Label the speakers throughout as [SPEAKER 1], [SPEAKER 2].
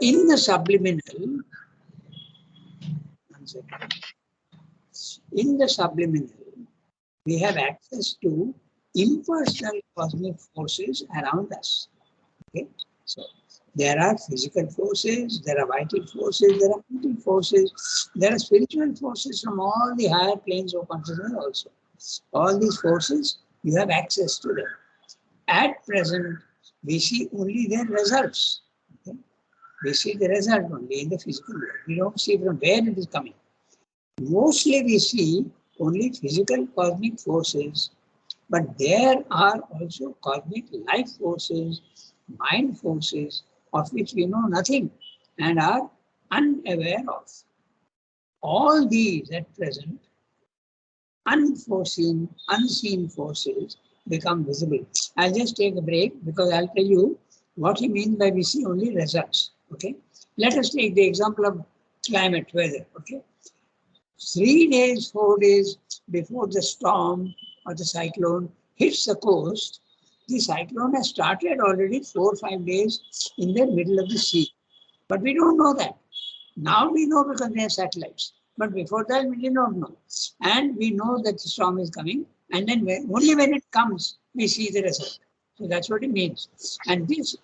[SPEAKER 1] In the subliminal, one second. In the subliminal, we have access to impersonal cosmic forces around us. Okay, so there are physical forces, there are vital forces, there are mental forces, there are spiritual forces from all the higher planes of consciousness also. All these forces, you have access to them. At present, we see only their results. Okay? We see the result only in the physical world. We don't see from where it is coming. Mostly we see only physical cosmic forces, but there are also cosmic life forces, mind forces, of which we know nothing and are unaware of. All these at present, unforeseen, unseen forces become visible. I'll just take a break because I'll tell you what he means by we see only results. Okay. Let us take the example of climate, weather. Okay. 3 days, 4 days before the storm or the cyclone hits the coast, the cyclone has started already 4 or 5 days in the middle of the sea. But we don't know that. Now we know because we have satellites. But before that, we did not know. And we know that the storm is coming. And then only when it comes, we see the result. So that's what it means. And this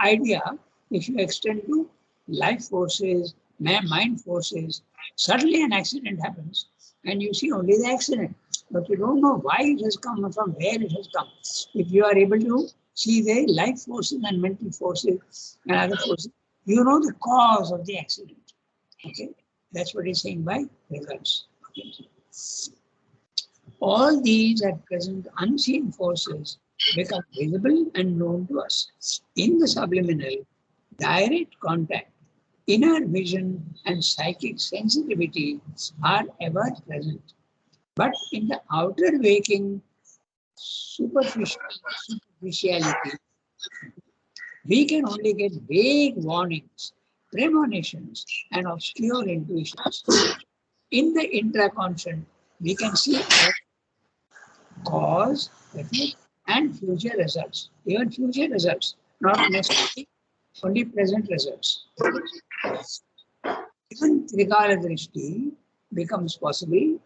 [SPEAKER 1] idea, if you extend to life forces, mind forces, suddenly an accident happens and you see only the accident. But you don't know why it has come, from where it has come. If you are able to see the life forces and mental forces and other forces, you know the cause of the accident. Okay, that's what he's saying by results. Okay. All these at present unseen forces become visible and known to us. In the subliminal, direct contact, inner vision, and psychic sensitivity are ever present. But in the outer waking superficiality, we can only get vague warnings, premonitions, and obscure intuitions. In the intraconscious, we can see cause, effect, and future results. Even future results, not necessarily only present results. Even Trikala Drishti becomes possible,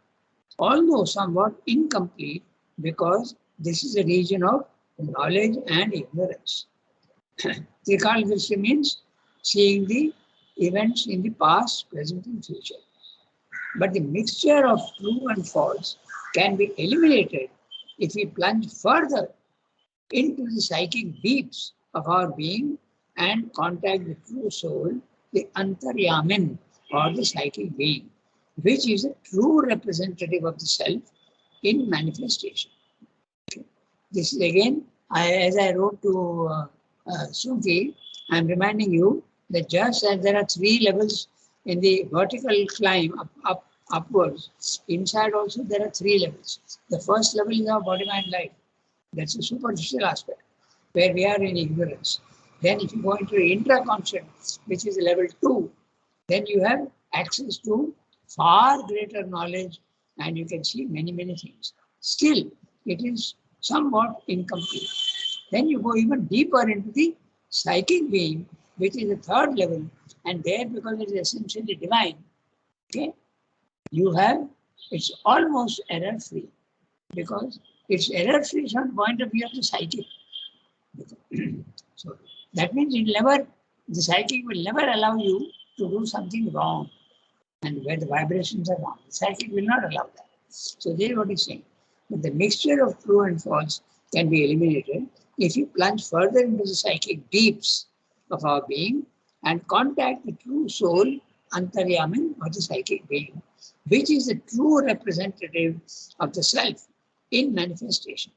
[SPEAKER 1] although somewhat incomplete, because this is a region of knowledge and ignorance. Trikala Drishti means seeing the events in the past, present, and future. But the mixture of true and false can be eliminated if we plunge further into the psychic deeps of our being and contact the true soul, the Antaryamin, or the psychic being, which is a true representative of the self in manifestation. Okay. This is again, as I wrote to Sufi, I am reminding you that just as there are 3 levels in the vertical climb upwards, inside also there are 3 levels. The first level is our body, mind, life. That's a superficial aspect where we are in ignorance. Then if you go into the intraconscious, which is level 2, then you have access to far greater knowledge and you can see many, many things. Still, it is somewhat incomplete. Then you go even deeper into the psychic being, which is the 3rd level, and there, because it is essentially divine, okay, you have, it's almost error-free, because it's error-free from the point of view of the psychic. So that means the psychic will never allow you to do something wrong, and where the vibrations are wrong. The psychic will not allow that. So this is what he's saying. But the mixture of true and false can be eliminated if you plunge further into the psychic deeps of our being and contact the true soul, Antaryamin, or the psychic being, which is the true representative of the self in manifestation.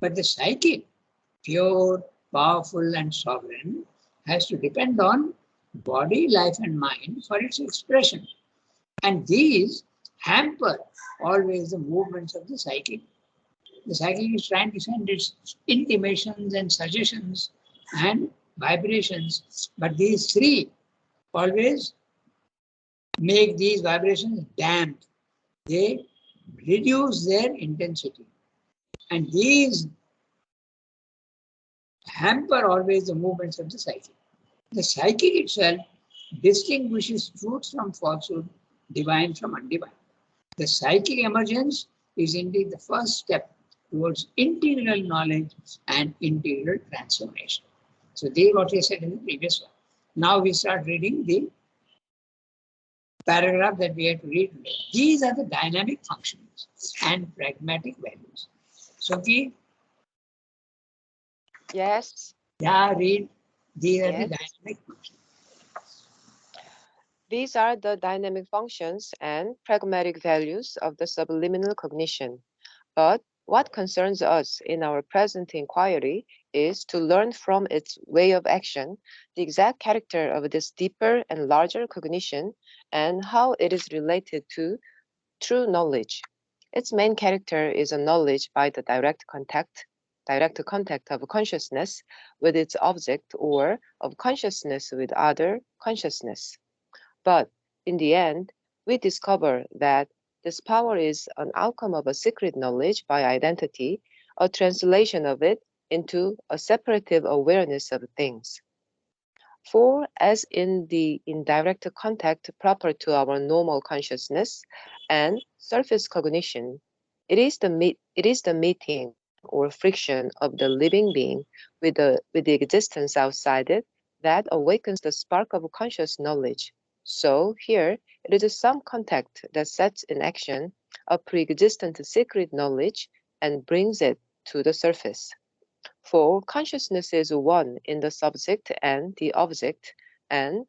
[SPEAKER 1] But the psychic, pure, powerful, and sovereign, has to depend on body, life, and mind for its expression. And these hamper always the movements of the psychic. The psychic is trying to send its intimations and suggestions and vibrations, but these 3 always make these vibrations damped. They reduce their intensity. And these hamper always the movements of the psychic. The psychic itself distinguishes truth from falsehood, divine from undivine. The psychic emergence is indeed the first step towards integral knowledge and integral transformation. So, this is what he said in the previous one. Now we start reading the paragraph that we have to read today. These are the dynamic functions and pragmatic values. So,
[SPEAKER 2] Yes.
[SPEAKER 1] yeah, read. These are the
[SPEAKER 2] Yes.
[SPEAKER 1] dynamic functions.
[SPEAKER 2] These are the dynamic functions and pragmatic values of the subliminal cognition. But what concerns us in our present inquiry is to learn from its way of action the exact character of this deeper and larger cognition and how it is related to true knowledge. Its main character is a knowledge by the direct contact of consciousness with its object or of consciousness with other consciousness. But in the end, we discover that this power is an outcome of a secret knowledge by identity, a translation of it into a separative awareness of things. For as in the indirect contact proper to our normal consciousness and surface cognition, it is the meeting or friction of the living being with the existence outside it that awakens the spark of conscious knowledge. So here it is some contact that sets in action a pre-existent secret knowledge and brings it to the surface. For consciousness is one in the subject and the object, and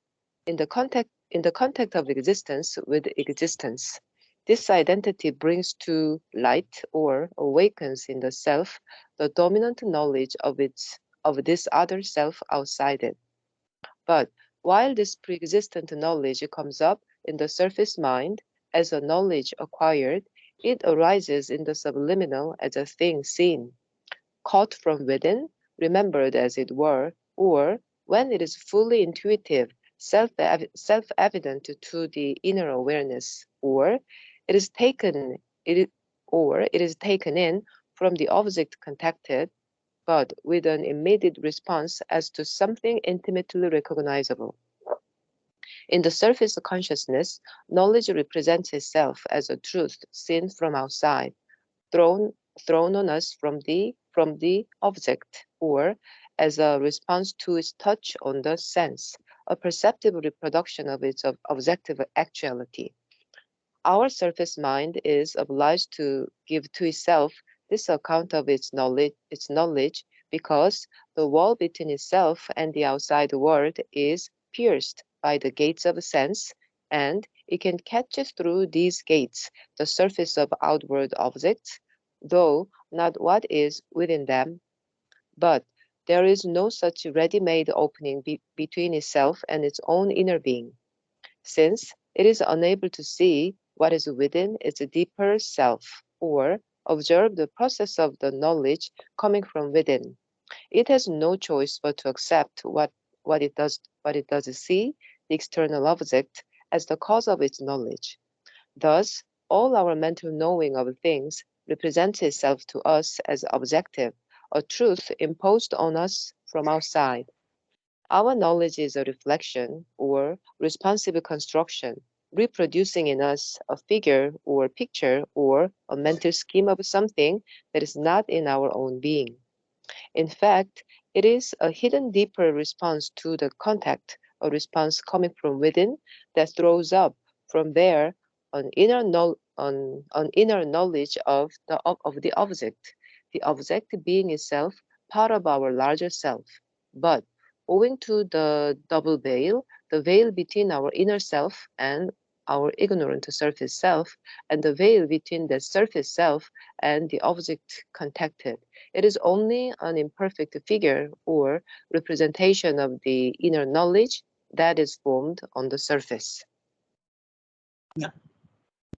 [SPEAKER 2] in the contact of existence with existence. This identity brings to light or awakens in the self the dominant knowledge of this other self outside it. But while this pre-existent knowledge comes up in the surface mind as a knowledge acquired, it arises in the subliminal as a thing seen caught from within, remembered as it were, or when it is fully intuitive, self-evident to the inner awareness, or it is taken it, or it is taken in from the object contacted, but with an immediate response as to something intimately recognizable. In the surface consciousness, knowledge represents itself as a truth seen from outside, thrown thrown on us from the object, or as a response to its touch on the sense, a perceptive reproduction of its objective actuality. Our surface mind is obliged to give to itself this account of its knowledge because the wall between itself and the outside world is pierced by the gates of sense, and it can catch through these gates the surface of outward objects, though not what is within them. But there is no such ready-made opening between itself and its own inner being, since it is unable to see what is within its deeper self or observe the process of the knowledge coming from within. It has no choice but to accept what it does see, the external object, as the cause of its knowledge. Thus, all our mental knowing of things represents itself to us as objective, a truth imposed on us from outside. Our knowledge is a reflection or responsive construction, reproducing in us a figure or picture or a mental scheme of something that is not in our own being. In fact, it is a hidden deeper response to the contact, a response coming from within that throws up from there an inner knowledge of the object being itself part of our larger self. But owing to the double veil, the veil between our inner self and our ignorant surface self, and the veil between the surface self and the object contacted, it is only an imperfect figure or representation of the inner knowledge that is formed on the surface.
[SPEAKER 1] Yeah.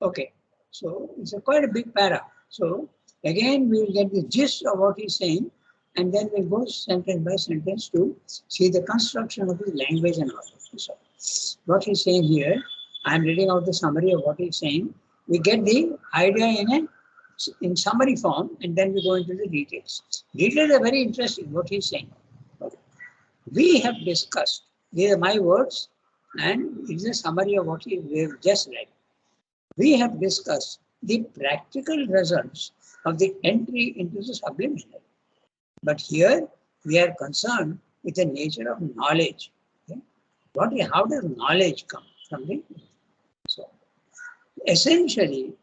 [SPEAKER 1] Okay. So it's quite a big para. So again, we'll get the gist of what he's saying, and then we'll go sentence by sentence to see the construction of the language and all. So what he's saying here, I'm reading out the summary of what he's saying. We get the idea in summary form, and then we go into the details. Details are very interesting, what he's saying. We have discussed These are my words, and it is a summary of what we have just read. We have discussed the practical results of the entry into the subliminal. But here we are concerned with the nature of knowledge. Okay? How does knowledge come from the? So, essentially,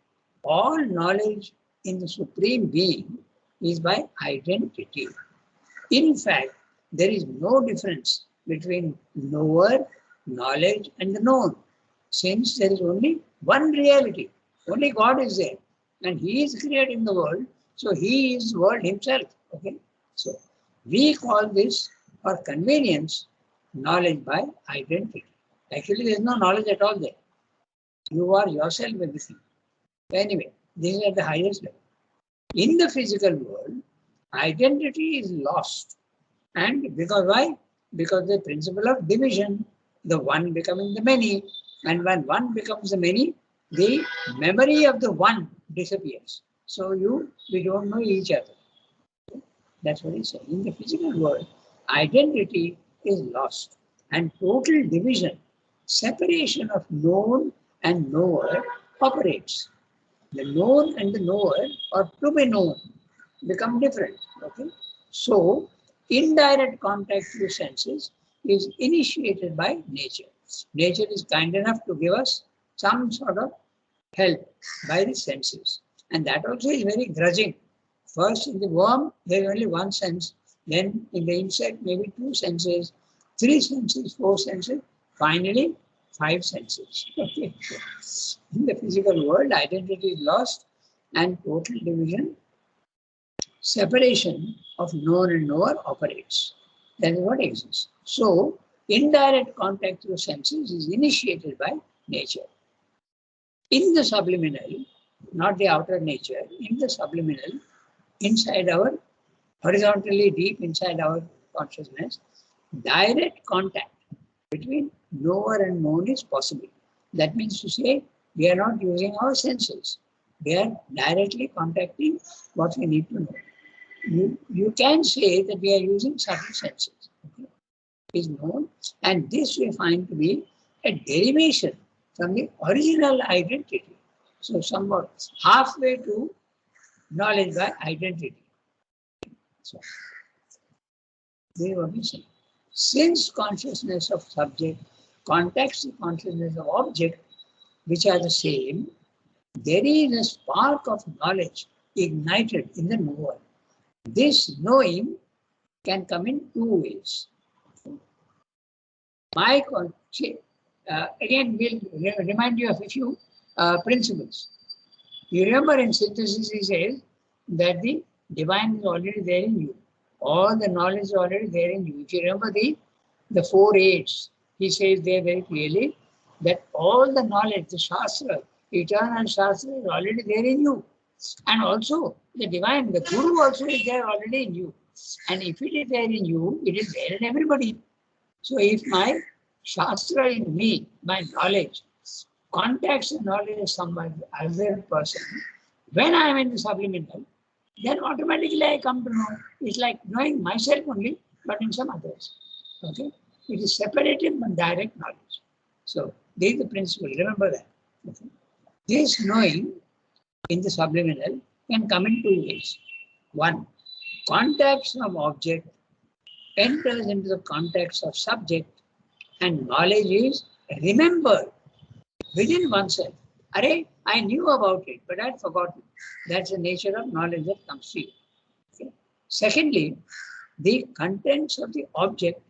[SPEAKER 1] all knowledge in the Supreme Being is by identity. In fact, there is no difference between knower, knowledge, and the known, since there is only one reality. Only God is there, and He is creating the world, so He is the world Himself. Okay, so we call this, for convenience, knowledge by identity. Actually, there is no knowledge at all there. You are yourself everything. Anyway, this is at the highest level. In the physical world, identity is lost. And because why? Because the principle of division, the one becoming the many, and when one becomes the many, the memory of the one disappears. So we don't know each other. That's what he said. In the physical world, identity is lost, and total division, separation of known and knower operates. The known and the knower, or to be known, become different. Okay, so indirect contact through senses is initiated by nature. Nature is kind enough to give us some sort of help by the senses, and that also is very grudging. First, in the worm, there is only one sense. Then, in the insect, maybe 2 senses, 3 senses, 4 senses. Finally, 5 senses. Okay. In the physical world, identity is lost, and total division, separation of known and knower operates. That is what exists. So, indirect contact through senses is initiated by nature. In the subliminal, not the outer nature, in the subliminal, inside our, horizontally deep inside our consciousness, direct contact between knower and known is possible. That means to say, we are not using our senses. We are directly contacting what we need to know. You can say that we are using subtle senses. Okay? Is known, and this we find to be a derivation from the original identity. So somewhat halfway to knowledge by identity. So, this is what we say. Since consciousness of subject contacts the consciousness of object, which are the same, there is a spark of knowledge ignited in the knower. This knowing can come in 2 ways. Again, we'll remind you of a few principles. You remember in synthesis, he says that the divine is already there in you. All the knowledge is already there in you. If you remember the 4 aids, he says there very clearly that all the knowledge, the Shastra, eternal Shastra is already there in you. And also the divine, the Guru also is there already in you. And if it is there in you, it is there in everybody. So if my Shastra in me, my knowledge, contacts the knowledge of some other person, when I am in the subliminal, then automatically I come to know. It's like knowing myself only, but in some others. Okay? It is separated from direct knowledge. So this is the principle. Remember that. Okay? This knowing in the subliminal can come in 2 ways. 1, contacts of object enters into the context of subject, and knowledge is remembered within oneself. Array, I knew about it, but I had forgotten. That's the nature of knowledge that comes to you. Okay? Secondly, the contents of the object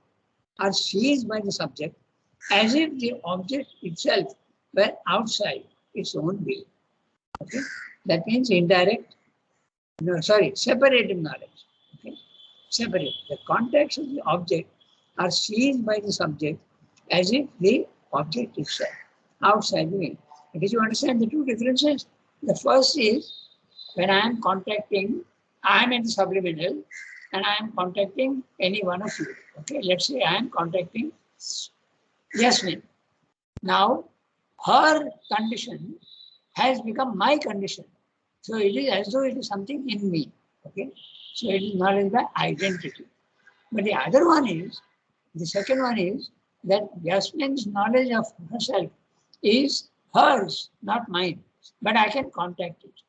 [SPEAKER 1] are seized by the subject as if the object itself were outside its own being. Okay? That means separative knowledge. Okay? Separate. The contents of the object are seized by the subject as if the object itself outside the being. Did you understand the 2 differences? The first is when I am contacting, I am in the subliminal and I am contacting any one of you. Okay, let's say I am contacting Yasmin. Now, her condition has become my condition. So it is as though it is something in me. Okay, so it is knowledge by identity. But the other one is, the second one is that Yasmin's knowledge of herself is hers, not mine, but I can contact it.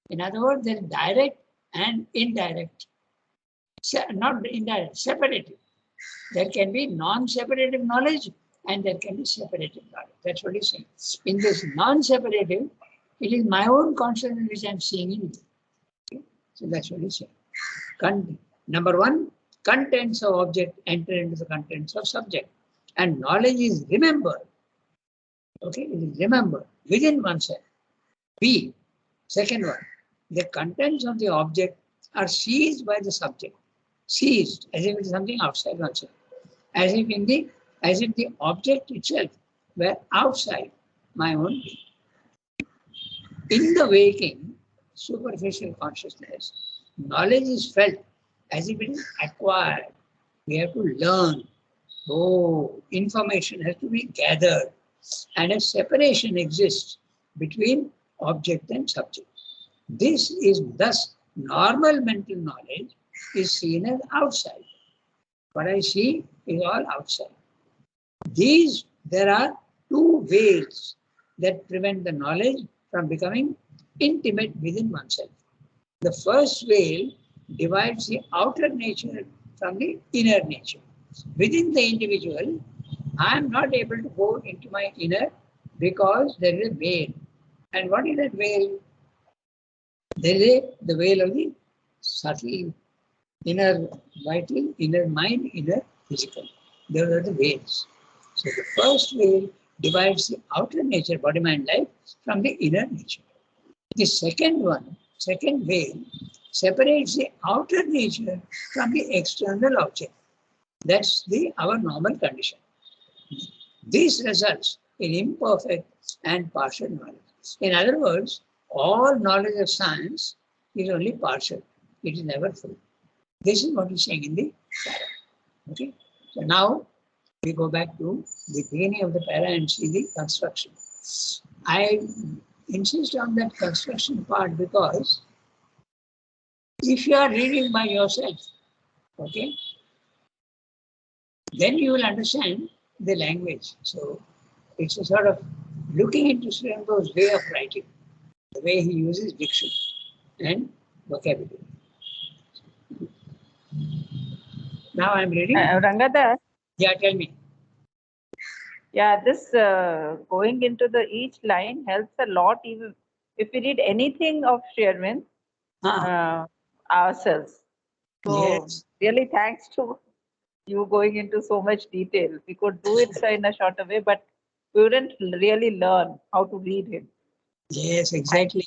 [SPEAKER 1] In other words, there is direct and indirect, not indirect, separative. There can be non-separative knowledge and there can be separative knowledge. That's what he's saying. In this non-separative, it is my own consciousness which I'm seeing in you. Okay? So that's what he's saying. Number one, contents of object enter into the contents of subject. And knowledge is remembered. Okay, it is remembered within oneself. B, second one, the contents of the object are seized by the subject. Seized, as if it is something outside oneself. As if the object itself were outside my own being. In the waking, superficial consciousness, knowledge is felt as if it is acquired. We have to learn. Oh, information has to be gathered. And a separation exists between object and subject. This is thus normal mental knowledge is seen as outside. What I see is all outside. There are two veils that prevent the knowledge from becoming intimate within oneself. The first veil divides the outer nature from the inner nature. Within the individual, I am not able to go into my inner because there is a veil. And what is that veil? There is the veil of the subtle inner vital, inner mind, inner physical. Those are the veils. So the first veil divides the outer nature, body, mind, life, from the inner nature. The second veil, separates the outer nature from the external object. That's our normal condition. This results in imperfect and partial knowledge. In other words, all knowledge of science is only partial. It is never full. This is what he's saying in the para. Okay. So now we go back to the beginning of the para and see the construction. I insist on that construction part because if you are reading by yourself, okay, then you will understand the language. So it's a sort of looking into Sri Aurobindo way of writing, the way he uses diction and vocabulary. Now I'm reading.
[SPEAKER 3] Rangadhar,
[SPEAKER 1] Yeah, tell me.
[SPEAKER 3] yeah, this going into the each line helps a lot. Even if we read anything of Sri Aurobindo ourselves. So
[SPEAKER 1] Yes.
[SPEAKER 3] really, thanks to you going into so much detail. We could do it in a shorter way, but we wouldn't really learn how to read him.
[SPEAKER 1] Yes, exactly.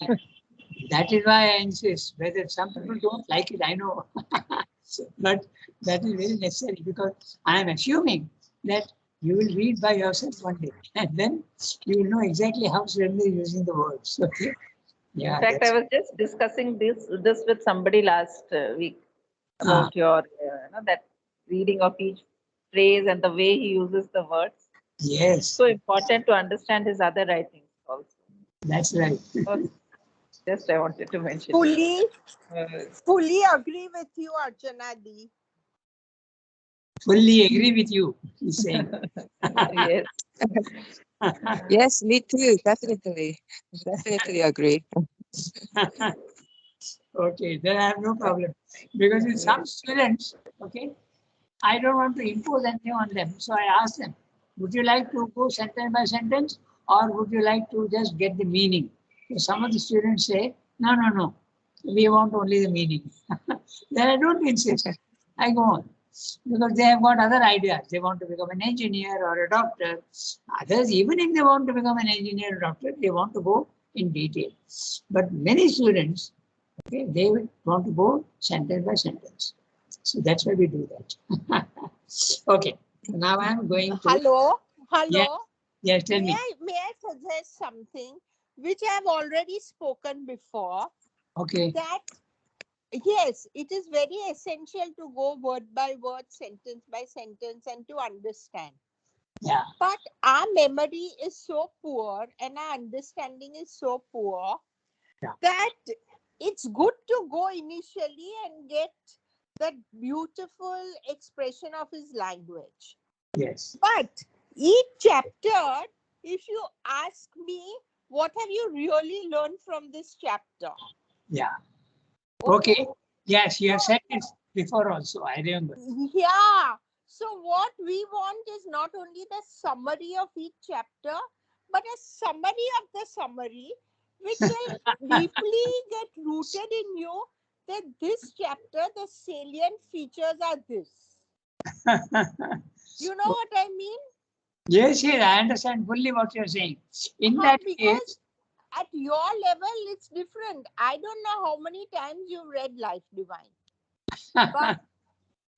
[SPEAKER 1] That is why I insist. Whether some people don't like it, I know. But that is very necessary because I am assuming that you will read by yourself one day and then you will know exactly how Sri Aurobindo is using the words. Okay. Yeah.
[SPEAKER 3] In fact, I was just discussing this with somebody last week about your that reading of each phrase and the way he uses the words.
[SPEAKER 1] Yes.
[SPEAKER 3] So important to understand his other writings also.
[SPEAKER 1] That's right.
[SPEAKER 3] So just I wanted to mention.
[SPEAKER 4] Fully agree with you, Archana-di.
[SPEAKER 1] Fully agree with you, he's saying.
[SPEAKER 3] Yes.
[SPEAKER 2] Yes, me too. Definitely agree.
[SPEAKER 1] Okay, then I have no problem. Because with some students, okay, I don't want to impose anything on them. So I ask them, would you like to go sentence by sentence or would you like to just get the meaning? So some of the students say, no, we want only the meaning. Then I don't insist. I go on. Because they have got other ideas. They want to become an engineer or a doctor. Others, even if they want to become an engineer or doctor, they want to go in detail. But many students, okay, they want to go sentence by sentence. So that's why we do that. Okay, now I'm going to...
[SPEAKER 4] Hello?
[SPEAKER 1] Yes, tell me.
[SPEAKER 4] May I suggest something which I have already spoken before?
[SPEAKER 1] Okay.
[SPEAKER 4] That, yes, it is very essential to go word by word, sentence by sentence and to understand.
[SPEAKER 1] Yeah.
[SPEAKER 4] But our memory is so poor and our understanding is so poor that it's good to go initially and get that beautiful expression of his language.
[SPEAKER 1] Yes.
[SPEAKER 4] But Each chapter, if you ask me, what have you really learned from this chapter?
[SPEAKER 1] Yeah. Okay. Yes, you have said it before also. I remember.
[SPEAKER 4] Yeah. So what we want is not only the summary of each chapter, but a summary of the summary, which will deeply get rooted in you that this chapter, the salient features are this. You know what I mean?
[SPEAKER 1] Yes, yes, I understand fully what you're saying. In that
[SPEAKER 4] Because
[SPEAKER 1] case,
[SPEAKER 4] at your level, it's different. I don't know how many times you've read Life Divine. But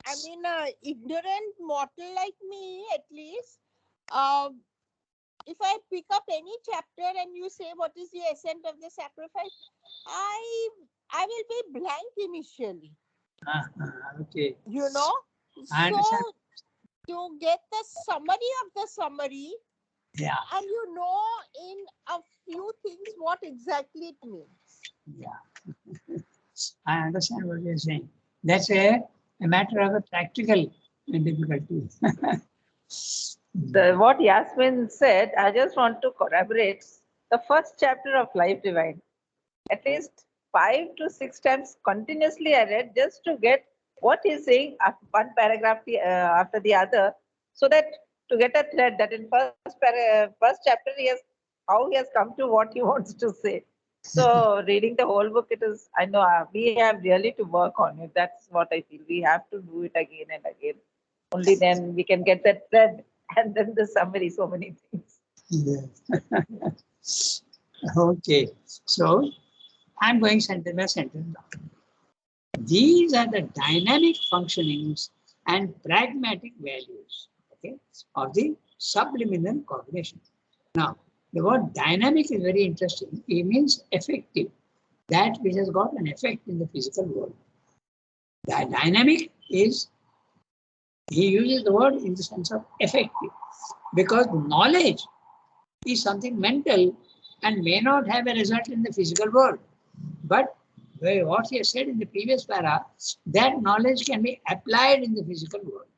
[SPEAKER 4] I mean, ignorant mortal like me, at least, if I pick up any chapter and you say what is the essence of the sacrifice, I will be blank initially.
[SPEAKER 1] okay,
[SPEAKER 4] You know,
[SPEAKER 1] I
[SPEAKER 4] so
[SPEAKER 1] understand.
[SPEAKER 4] to get the summary of the summary,
[SPEAKER 1] Yeah,
[SPEAKER 4] and you know in a few things what exactly it means.
[SPEAKER 1] yeah, I understand what you're saying. That's a matter of a practical difficulty.
[SPEAKER 3] What Yasmin said, I just want to corroborate the first chapter of Life Divine. At least 5 to 6 times continuously I read just to get what he's saying one paragraph after the other, so that to get a thread that in first chapter he has how he has come to what he wants to say. So reading the whole book, it is, I know we have really to work on it. That's what I feel. We have to do it again and again. Only then we can get that thread and then the summary, so many things.
[SPEAKER 1] Yes. Okay, so I'm going sentence by sentence now. These are the dynamic functionings and pragmatic values, okay, of the subliminal cognition. Now, the word dynamic is very interesting. It means effective, that which has got an effect in the physical world. The dynamic is, he uses the word in the sense of effective, because knowledge is something mental and may not have a result in the physical world. But what he has said in the previous para, that knowledge can be applied in the physical world.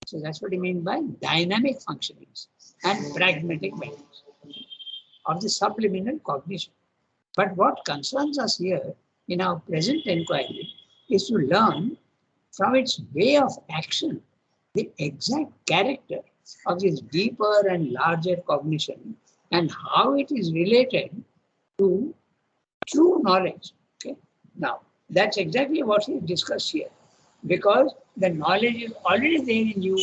[SPEAKER 1] So that's what he means by dynamic functionings and pragmatic values of the subliminal cognition. But what concerns us here in our present inquiry is to learn from its way of action the exact character of this deeper and larger cognition and how it is related to true knowledge. Okay. Now, that's exactly what we discussed here, because the knowledge is already there in you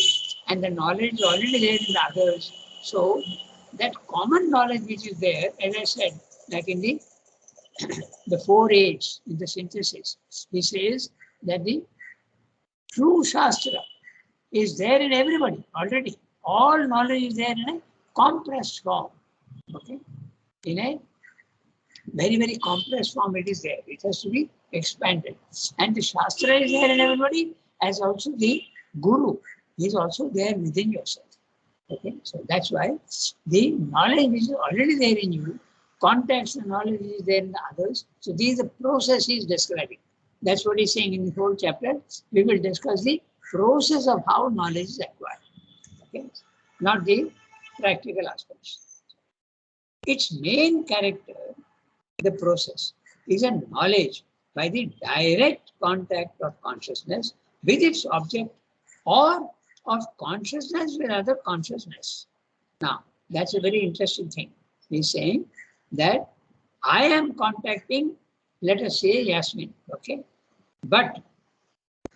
[SPEAKER 1] and the knowledge is already there in the others. So, that common knowledge which is there, as I said, like in the 4H's in the synthesis, he says that the true Shastra is there in everybody already. All knowledge is there in a compressed form. Okay. In a very, very compressed form, it is there. It has to be expanded. And the Shastra is there in everybody, as also the Guru is also there within yourself. Okay, so that's why the knowledge which is already there in you, contacts the knowledge is there in the others. So these are the process he is describing. That's what he's saying in the whole chapter. We will discuss the process of how knowledge is acquired. Okay, not the practical aspects. Its main character, the process, is a knowledge by the direct contact of consciousness with its object or of consciousness with other consciousness. Now, that's a very interesting thing. He's saying that I am contacting, let us say, Yasmin, okay? But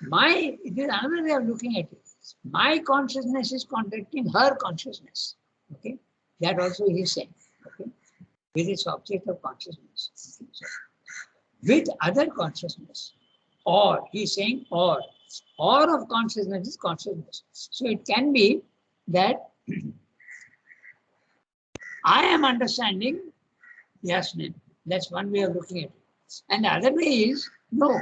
[SPEAKER 1] it is another way of looking at it. My consciousness is contacting her consciousness, okay? That also he is saying, okay? With its object of consciousness. So, with other consciousness, or he's saying or of consciousness is consciousness. So it can be that I am understanding Yasmin. That's one way of looking at it. And the other way is no,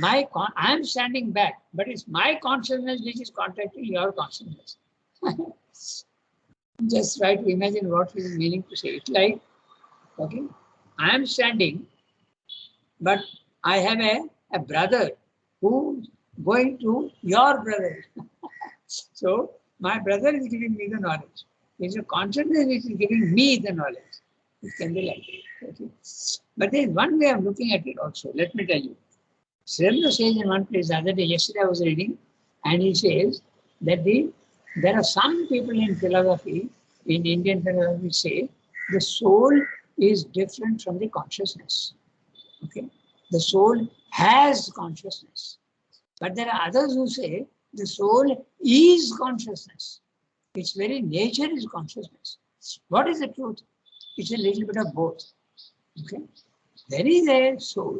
[SPEAKER 1] I am standing back, but it's my consciousness which is contacting your consciousness. Just try to imagine what he is meaning to say. It's like, okay, I am standing, but I have a brother who's going to your brother. So my brother is giving me the knowledge. It's a consciousness which is giving me the knowledge. It can be like that. Okay? But there is one way of looking at it also. Let me tell you. Sremna says in one place the other day, yesterday I was reading, and he says that there are some people in philosophy, in Indian philosophy, say the soul is different from the consciousness. Okay? The soul has consciousness. But there are others who say the soul is consciousness. Its very nature is consciousness. What is the truth? It's a little bit of both. Okay? There is a soul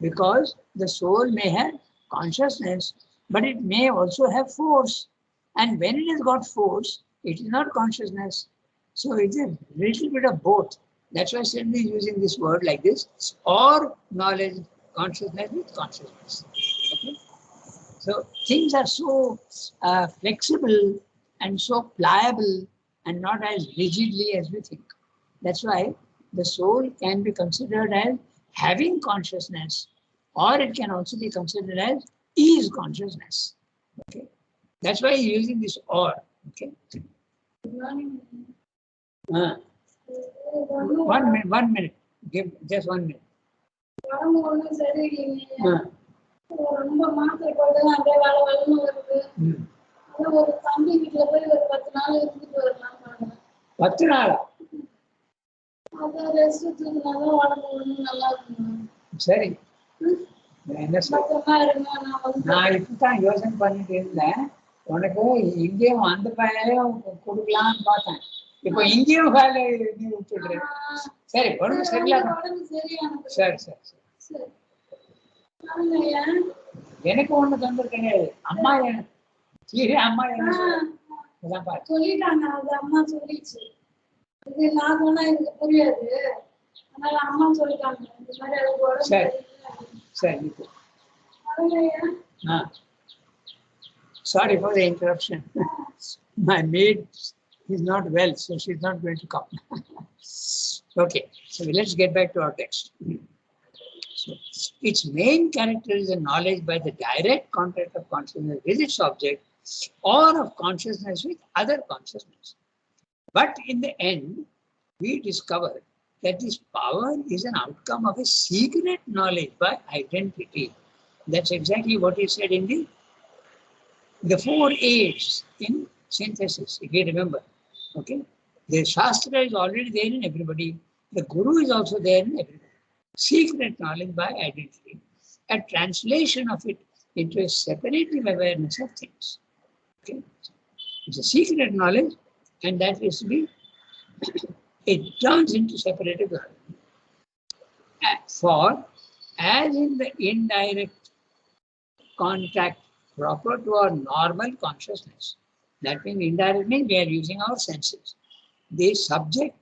[SPEAKER 1] because the soul may have consciousness, but it may also have force. And when it has got force, it is not consciousness. So it's a little bit of both. That's why Sremna is using this word like this, or knowledge, consciousness with consciousness. Okay? So things are so flexible and so pliable and not as rigidly as we think. That's why the soul can be considered as having consciousness, or it can also be considered as is consciousness. Okay, that's why he's using this or. Okay. 1 minute, 1 minute. Give just 1 minute.
[SPEAKER 5] ரொம்ப மாத்திரை போட்டு அப்படியே வேலை வேலைன்னு வருது. ஒரு தம்பி வீட்டுல போய் ஒரு 10 நாள் இருந்துட்டு வரலாம் பாருங்க.
[SPEAKER 1] 10 நாளா?
[SPEAKER 5] அதான் ரெஸ்ட் எடுத்ததுனால உடம்பு ஒன்றும் நல்லா இருக்கும்.
[SPEAKER 1] சரி. என்ன நான் இப்பதான் யோசனை பண்ணிட்டு இருந்தேன். உனக்கு இங்கேயும் அந்த பையனையும் கொடுக்கலாம்னு பார்த்தேன். இப்போ இங்கேயும் வேலை நீ விட்டுடுறேன். சரி, உடம்பு சரியில்லை. சரி சரி சரி. எனக்கு ஒண்ணு தொந்தரவு கிடையாது. அம்மா அம்மா என்ன
[SPEAKER 5] சொல்லிட்டாங்க, அது அம்மா சொல்லிச்சு. இது நான் சொன்னா எனக்கு புரியாது, அதனால அம்மா சொல்லிட்டாங்க இந்த மாதிரி அது.
[SPEAKER 1] சரி சரி. Sorry for the interruption. My maid is not well, so she's not going to come. Okay, so let's get back to our text. So, its main character is a knowledge by the direct contact of consciousness with its object, or of consciousness with other consciousness. But in the end, we discover that this power is an outcome of a secret knowledge by identity. That's exactly what he said in the 4 A's in synthesis, if you remember. Okay, the Shastra is already there in everybody. The Guru is also there in everybody. Secret knowledge by identity, a translation of it into a separative awareness of things. Okay, it's a secret knowledge, and that is to be, it turns into separative knowledge. For as in the indirect contact proper to our normal consciousness, that means indirect means we are using our senses. The subject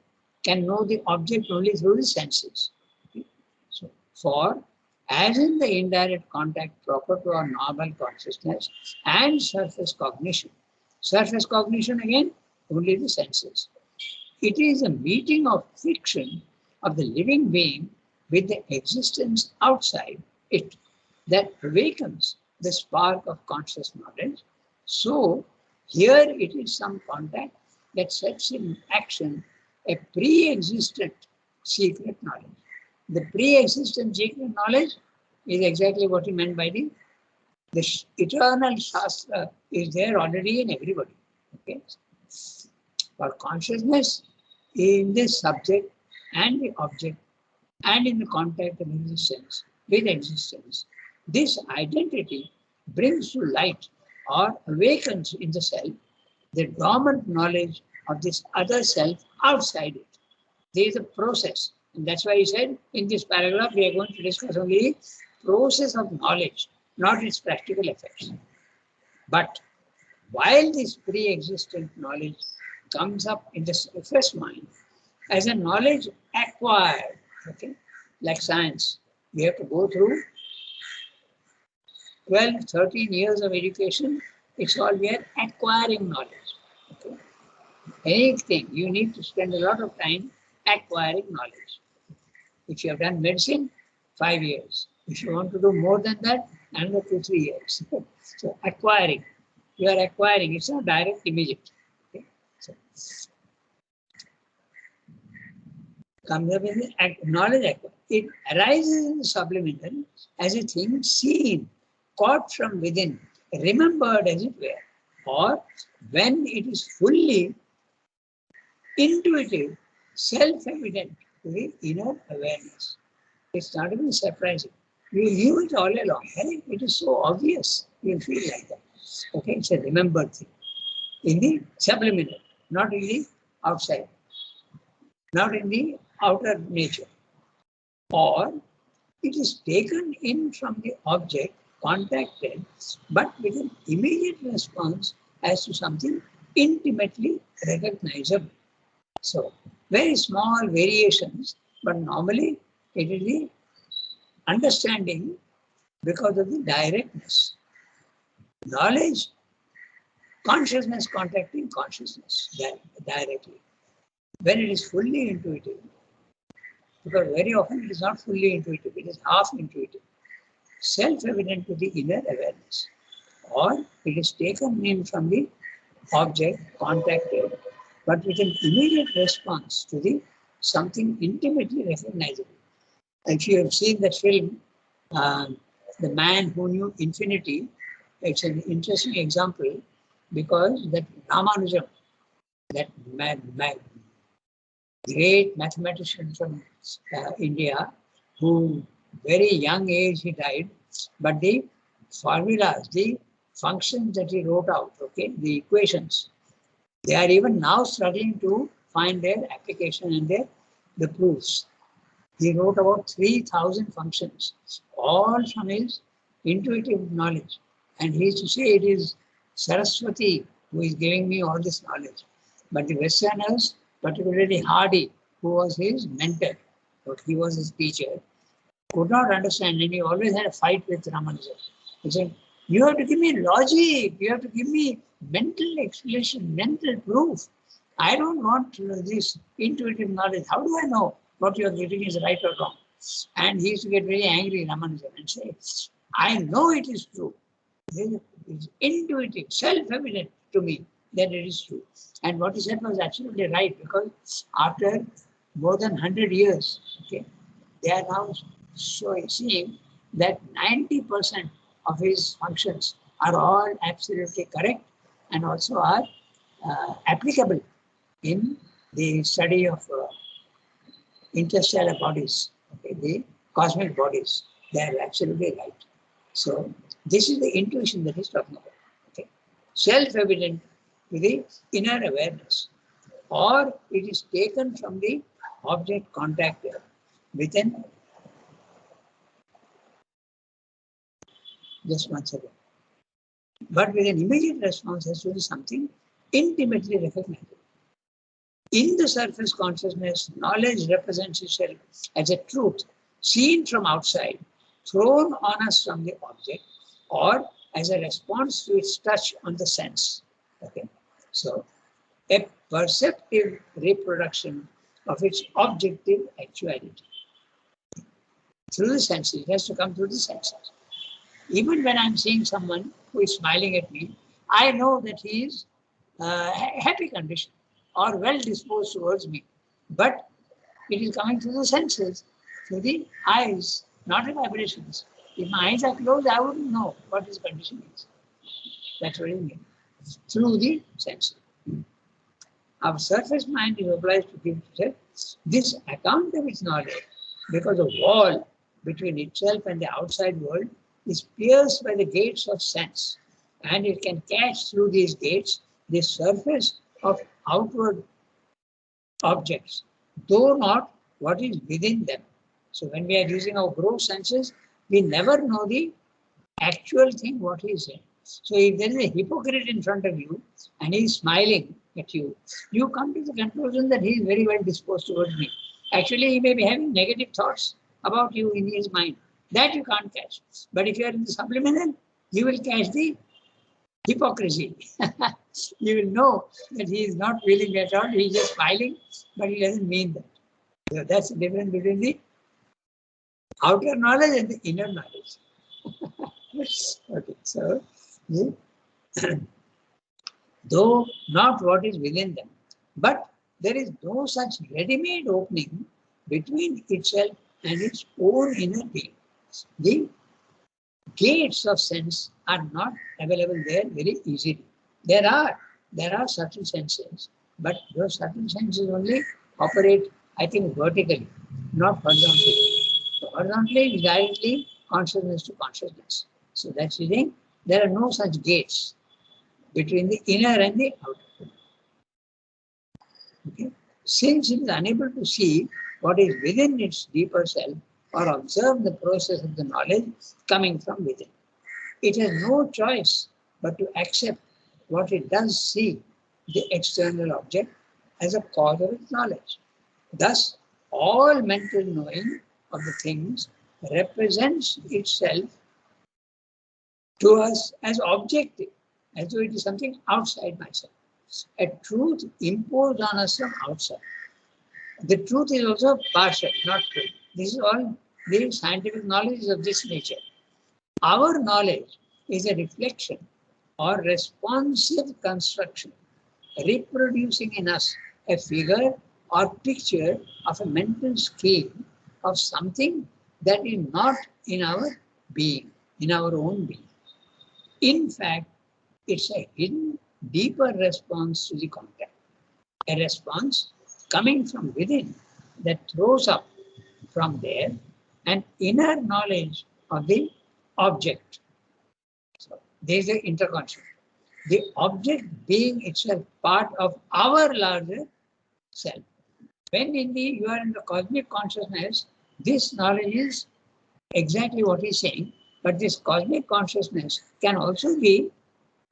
[SPEAKER 1] can know the object only through the senses. So, for as in the indirect contact proper to our normal consciousness and surface cognition again, only the senses. It is a meeting of friction of the living being with the existence outside it that awakens the spark of conscious knowledge. So, here it is some contact that sets in action a pre-existent secret knowledge. The pre-existent secret knowledge is exactly what he meant by the eternal Shastra is there already in everybody. Okay? For consciousness in the subject and the object and in the contact of existence with existence, this identity brings to light or awakens in the self the dormant knowledge of this other self outside it. There is a process, and that's why he said in this paragraph we are going to discuss only process of knowledge, not its practical effects. But while this pre-existent knowledge comes up in the surface mind as a knowledge acquired, okay, like science, we have to go through 12, 13 years of education. It's all we are acquiring knowledge. Okay? Anything, you need to spend a lot of time acquiring knowledge. If you have done medicine, 5 years. If you want to do more than that, another 2-3 years. So acquiring, you are acquiring, it's not direct, immediate. Okay? So Comes up in the knowledge acquired. It arises in the subliminal as a thing seen, caught from within, remembered as it were, or when it is fully intuitive, self-evident to the inner awareness. It's not even surprising. You knew it all along. Right? It is so obvious. You feel like that. Okay, it's a remembered thing. In the subliminal, not in the outside, not in the outer nature. Or it is taken in from the object, contacted, but with an immediate response as to something intimately recognizable. So, very small variations, but normally it is the understanding because of the directness. Knowledge, consciousness contacting consciousness directly. When it is fully intuitive, because very often it is not fully intuitive, it is half intuitive, self-evident to the inner awareness, or it is taken in from the object, contacted, but with an immediate response to the something intimately recognizable. If you have seen that film, The Man Who Knew Infinity, it's an interesting example because that Ramanujan, that great mathematician from India, who very young age he died, but the formulas, the functions that he wrote out, okay, the equations, they are even now struggling to find their application and the proofs. He wrote about 3,000 functions, all from his intuitive knowledge. And he used to say it is Saraswati who is giving me all this knowledge. But the Westerners, particularly Hardy, who was his mentor, but he was his teacher, could not understand, and he always had a fight with Ramanujan. He said, you have to give me logic, you have to give me mental explanation, mental proof. I don't want this intuitive knowledge. How do I know what you are getting is right or wrong? And he used to get very angry, Ramanujan, and say, I know it is true. It's intuitive, self-evident to me that it is true. And what he said was absolutely right, because after more than 100 years, okay, they are now seeing that 90% of his functions are all absolutely correct and also are applicable in the study of interstellar bodies, okay, the cosmic bodies. They are absolutely right. So this is the intuition that he's talking about. Okay, self-evident to the inner awareness, or it is taken from the object contactor within. Just one second. But with an immediate response has to be something intimately recognizable. In the surface consciousness, knowledge represents itself as a truth seen from outside, thrown on us from the object, or as a response to its touch on the sense. Okay, so a perceptive reproduction of its objective actuality through the senses. It has to come through the senses. Even when I'm seeing someone who is smiling at me, I know that he is happy condition or well disposed towards me. But it is coming through the senses, through the eyes, not the vibrations. If my eyes are closed, I wouldn't know what his condition is. That's what it means. Through the senses. Our surface mind is obliged to give this account of its knowledge because the wall between itself and the outside world is pierced by the gates of sense, and it can catch through these gates the surface of outward objects, though not what is within them. So when we are using our gross senses, we never know the actual thing what he is saying. So if there is a hypocrite in front of you and he is smiling at you, you come to the conclusion that he is very well disposed towards me. Actually, he may be having negative thoughts about you in his mind. That you can't catch. But if you are in the subliminal, you will catch the hypocrisy. You will know that he is not feeling at all. He is just smiling, but he doesn't mean that. So that's the difference between the outer knowledge and the inner knowledge. Okay, so though not what is within them, But there is no such ready-made opening between itself and its own inner being. The gates of sense are not available there very easily. There are subtle senses, but those subtle senses only operate, I think, vertically, not horizontally. So horizontally is directly consciousness to consciousness. So that's the thing. There are no such gates between the inner and the outer. Okay? Since it is unable to see what is within its deeper self or observe the process of the knowledge coming from within, it has no choice but to accept what it does see, the external object, as a cause of its knowledge. Thus, all mental knowing of the things represents itself to us as objective, as though it is something outside myself, a truth imposed on us from outside. The truth is also partial, not true. This is all the scientific knowledge is of this nature. Our knowledge is a reflection or responsive construction, reproducing in us a figure or picture of a mental scheme of something that is not in our being, in our own being. In fact, it's a hidden, deeper response to the contact, a response coming from within that throws up from there an inner knowledge of the object. So there's the interconcept. The object being itself part of our larger self. When you are in the cosmic consciousness, this knowledge is exactly what he's saying, but this cosmic consciousness can also be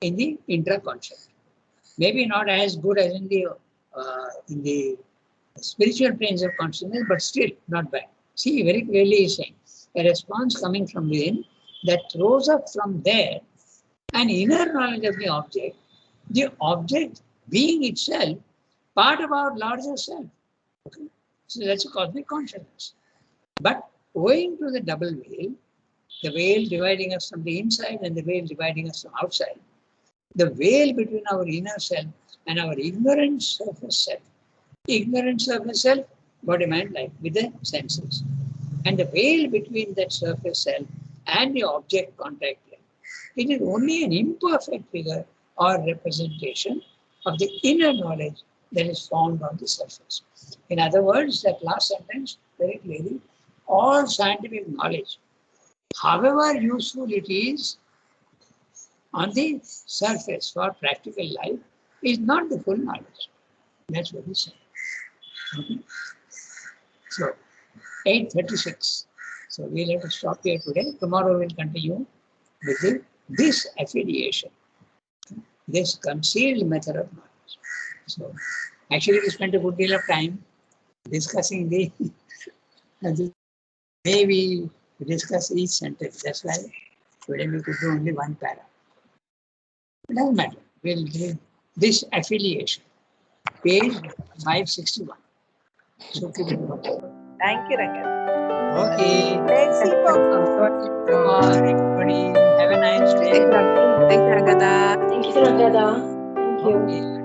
[SPEAKER 1] in the intraconscious. Maybe not as good as in the spiritual planes of consciousness, but still not bad. See, very clearly he's saying, a response coming from within that throws up from there an inner knowledge of the object being itself part of our larger self. Okay? So that's a cosmic consciousness. But owing to the double veil, the veil dividing us from the inside and the veil dividing us from outside, the veil between our inner self and our ignorant surface self. Ignorant surface self, body, mind, life, with the senses. And the veil between that surface self and the object contact length. It is only an imperfect figure or representation of the inner knowledge that is found on the surface. In other words, that last sentence very clearly, all scientific knowledge, however useful it is on the surface for practical life, is not the full knowledge. That's what he said. Okay. So, 8:36. So we'll have to stop here today. Tomorrow we'll continue with this affiliation, this concealed method of knowledge. So, actually, we spent a good deal of time discussing the way we discuss each sentence. That's why today we could do only one para. It doesn't matter. We'll do this affiliation, page 561. So keep it going.
[SPEAKER 3] Thank you, Rangan.
[SPEAKER 1] Okay.
[SPEAKER 4] Let's see,
[SPEAKER 1] Come on, everybody. Have a nice day.
[SPEAKER 2] Thank you, Rangada.
[SPEAKER 5] Thank you, Rangada. Thank you.
[SPEAKER 1] Okay.